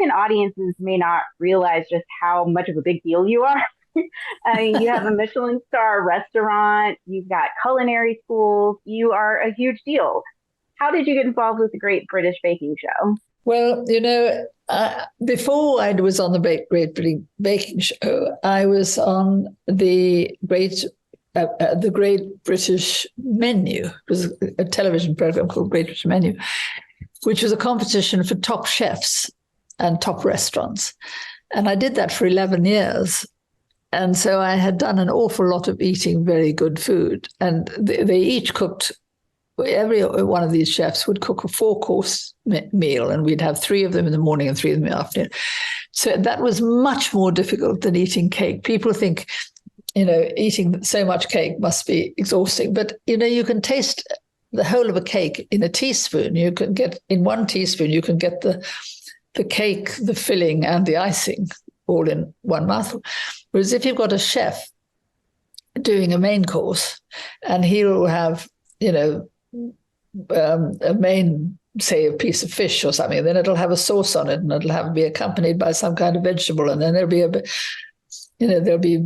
American audiences may not realize just how much of a big deal you are. I mean, you have a Michelin star restaurant, you've got culinary schools, you are a huge deal. How did you get involved with the Great British Baking Show? Well, before I was on the Great British Baking Show, I was on the Great British Menu. It was a television program called Great British Menu, which was a competition for top chefs and top restaurants. And I did that for 11 years. And so I had done an awful lot of eating very good food. And they each cooked, every one of these chefs would cook a 4-course meal, and we'd have 3 of them in the morning and 3 of them in the afternoon. So that was much more difficult than eating cake. People think, eating so much cake must be exhausting. But, you can taste the whole of a cake in a teaspoon. You can get, in 1 teaspoon, you can get the cake, the filling, and the icing all in one mouthful. Whereas if you've got a chef doing a main course, and he will have, a main, say, a piece of fish or something, and then it'll have a sauce on it, and it'll be accompanied by some kind of vegetable, and then there'll be there'll be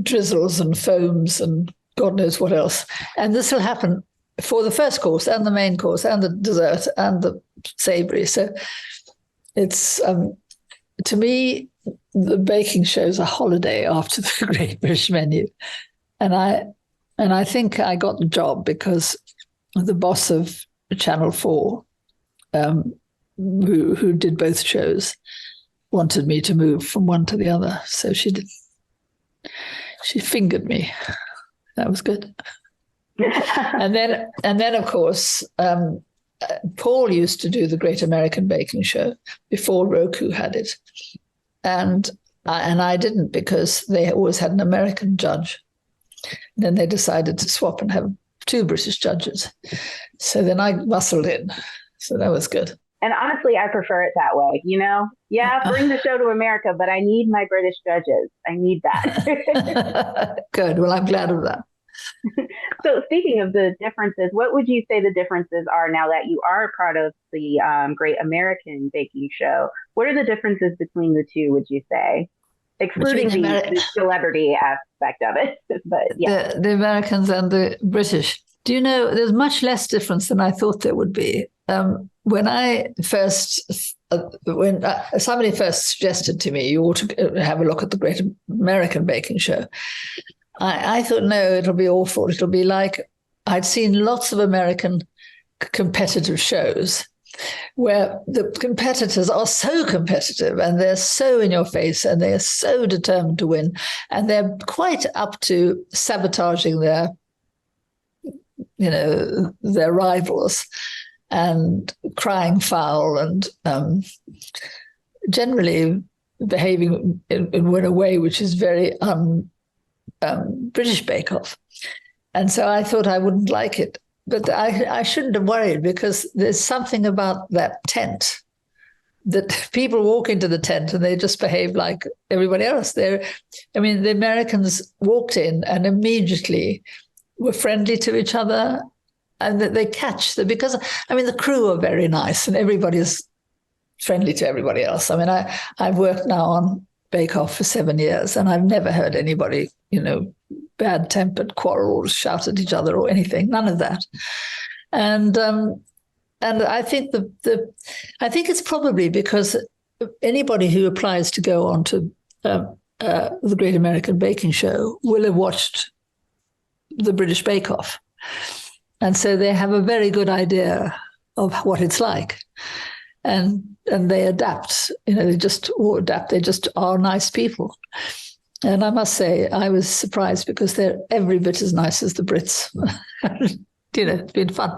drizzles and foams and God knows what else. And this will happen for the first course and the main course and the dessert and the savory. So it's, to me, the baking show's a holiday after the Great British Menu. And I think I got the job because the boss of Channel 4, who did both shows, wanted me to move from one to the other. So she did. She fingered me. That was good. and then of course, Paul used to do the Great American Baking Show before Roku had it, and I didn't, because they always had an American judge. Then they decided to swap and have 2 British judges. So then I muscled in. So that was good. And honestly, I prefer it that way. Yeah, bring the show to America, but I need my British judges. I need that. Good. Well, I'm glad of that. So speaking of the differences, what would you say the differences are now that you are part of the Great American Baking Show? What are the differences between the two, would you say? Excluding the celebrity aspect of it. But yeah. The Americans and the British. Do you know, there's much less difference than I thought there would be. When somebody first suggested to me, you ought to have a look at the Great American Baking Show, I thought, no, it'll be awful. It'll be like, I'd seen lots of American competitive shows where the competitors are so competitive and they're so in your face and they're so determined to win, and they're quite up to sabotaging their rivals and crying foul and generally behaving in a way which is very British Bake Off. And so I thought I wouldn't like it. But I shouldn't have worried, because there's something about that tent that people walk into the tent and they just behave like everybody else. The Americans walked in and immediately were friendly to each other, and that they because the crew are very nice and everybody's friendly to everybody else. I've worked now on Bake Off for 7 years, and I've never heard anybody, bad-tempered quarrel or shout at each other or anything. None of that. And I think I think it's probably because anybody who applies to go on to the Great American Baking Show will have watched the British Bake Off. And so they have a very good idea of what it's like. And they adapt, they just adapt. They just are nice people. And I must say, I was surprised because they're every bit as nice as the Brits. It's been fun.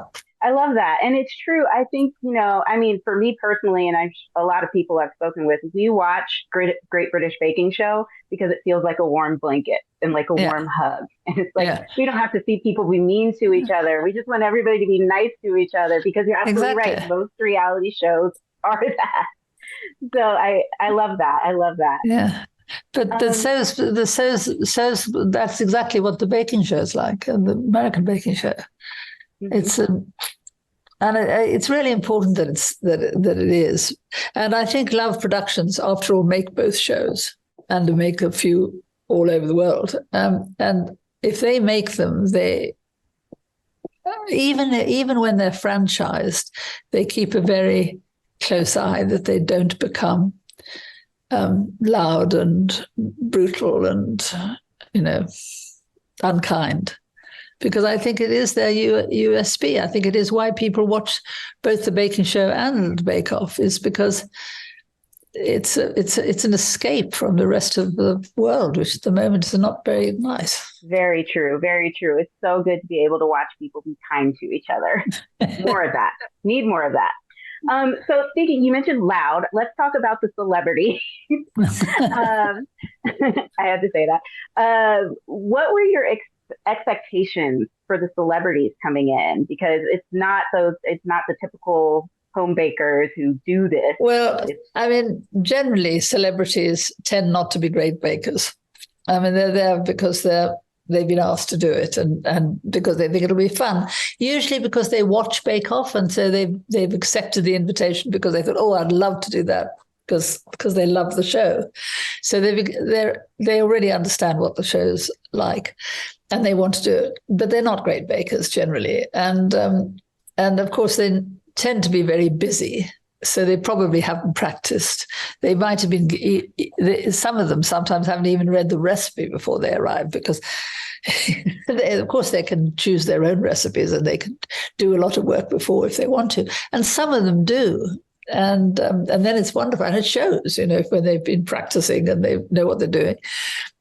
I love that. And it's true. I think, for me personally, and a lot of people I've spoken with, we watch Great British Baking Show because it feels like a warm blanket and like a warm hug. And it's like, we don't have to see people be mean to each other. We just want everybody to be nice to each other, because you're absolutely right. Most reality shows are that. So I love that. I love that. Yeah. But that's exactly what the baking show is like, and the American Baking Show. Mm-hmm. And it's really important that that it is. And I think Love Productions, after all, make both shows and make a few all over the world. And if they make them, they even when they're franchised, they keep a very close eye that they don't become loud and brutal and unkind. Because I think it is their USP. I think it is why people watch both the baking show and the Bake Off, is because it's an escape from the rest of the world, which at the moment is not very nice. Very true. Very true. It's so good to be able to watch people be kind to each other. More of that. Need more of that. So speaking, you mentioned loud. Let's talk about the celebrity. I had to say that. What were your expectations for the celebrities coming in? Because it's not the typical home bakers who do this. Well, I mean, generally celebrities tend not to be great bakers. I mean, they're there because they've been asked to do it and because they think it'll be fun. Usually because they watch Bake Off, and so they've accepted the invitation because they thought, oh, I'd love to do that because they love the show. So they already understand what the show's like, and they want to do it. But they're not great bakers generally, and of course they tend to be very busy. So they probably haven't practiced. They might have been, some of them sometimes haven't even read the recipe before they arrive, because of course they can choose their own recipes and they can do a lot of work before if they want to. And some of them do. And then it's wonderful. And it shows, when they've been practicing and they know what they're doing.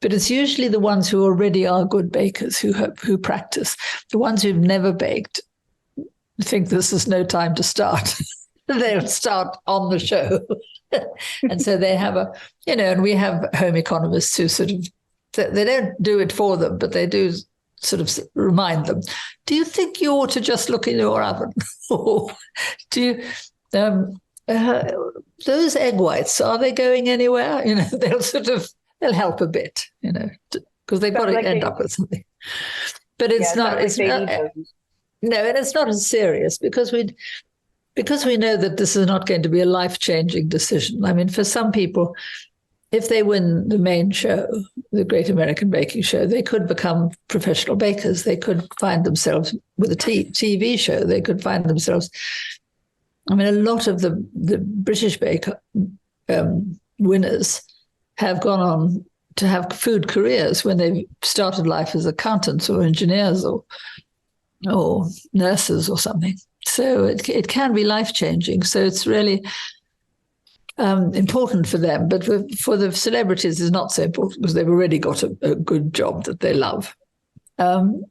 But it's usually the ones who already are good bakers who practice. The ones who've never baked think this is no time to start. They'll start on the show. And so they have and we have home economists who sort of, they don't do it for them, but they do sort of remind them, do you think you ought to just look in your oven? Or do you, those egg whites, are they going anywhere? They'll help a bit, because they've got to end up with something. But it's not, no, and it's not as serious because we know that this is not going to be a life-changing decision. I mean, for some people, if they win the main show, the Great American Baking Show, they could become professional bakers. They could find themselves with a TV show. They could find themselves. I mean, a lot of the British baker winners have gone on to have food careers when they started life as accountants or engineers or nurses or something. So it can be life-changing. So it's really important for them. But for the celebrities, it's not so important because they've already got a good job that they love. And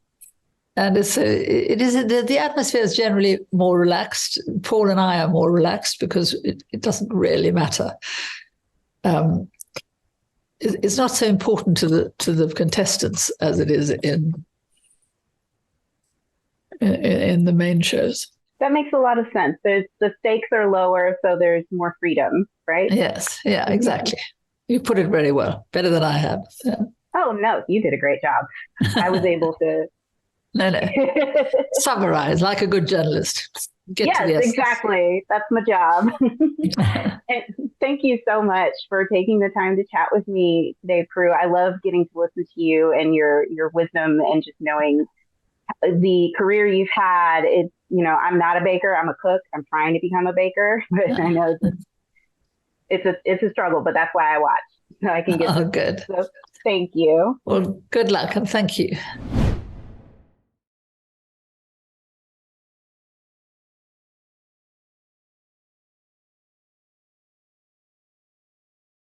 the atmosphere is generally more relaxed. Paul and I are more relaxed because it doesn't really matter. It's not so important to the contestants as it is in the main shows. That makes a lot of sense. The stakes are lower, so there's more freedom, right? Yes. Yeah, exactly. You put it very well, better than I have. Yeah. Oh, no, you did a great job. I was able to... No. Summarize like a good journalist. Yes, exactly. That's my job. And thank you so much for taking the time to chat with me today, Prue. I love getting to listen to you and your wisdom and just knowing the career you've had. It's, I'm not a baker. I'm a cook. I'm trying to become a baker, but I know it's a struggle, but that's why I watch. So I can get good. So thank you. Well, good luck and thank you.